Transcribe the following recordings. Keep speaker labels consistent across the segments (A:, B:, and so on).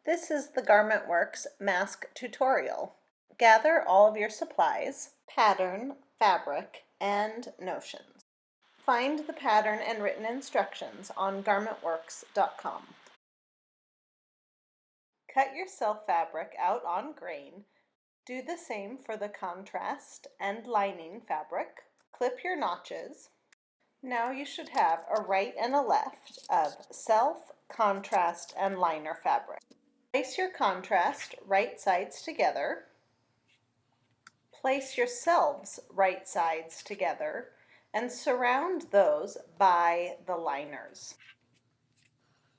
A: This is the Garment Works mask tutorial. Gather all of your supplies, pattern, fabric, and notions. Find the pattern and written instructions on garmentworks.com. Cut your self fabric out on grain. Do the same for the contrast and lining fabric. Clip your notches. Now you should have a right and a left of self, contrast, and liner fabric. Place your contrast right sides together. Place your selves right sides together and surround those by the liners.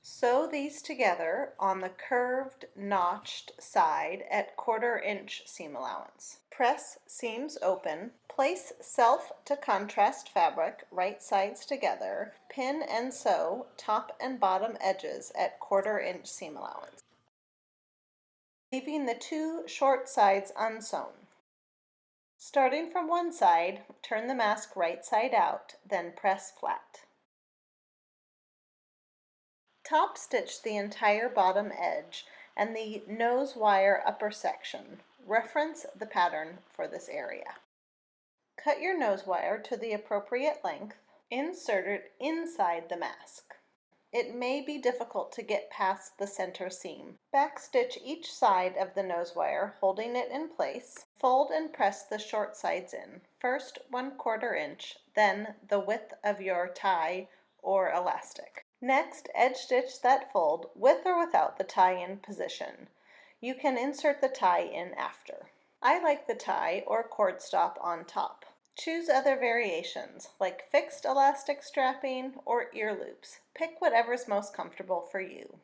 A: Sew these together on the curved, notched side at 1/4 inch seam allowance. Press seams open. Place self to contrast fabric right sides together. Pin and sew top and bottom edges at 1/4 inch seam allowance, leaving the two short sides unsewn. Starting from one side, turn the mask right side out, then press flat. Top stitch the entire bottom edge and the nose wire upper section. Reference the pattern for this area. Cut your nose wire to the appropriate length. Insert it inside the mask. It may be difficult to get past the center seam. Backstitch each side of the nose wire, holding it in place. Fold and press the short sides in, first 1/4 inch, then the width of your tie or elastic. Next, edge stitch that fold with or without the tie-in position. You can insert the tie in after. I like the tie or cord stop on top. Choose other variations, like fixed elastic strapping or ear loops. Pick whatever's most comfortable for you.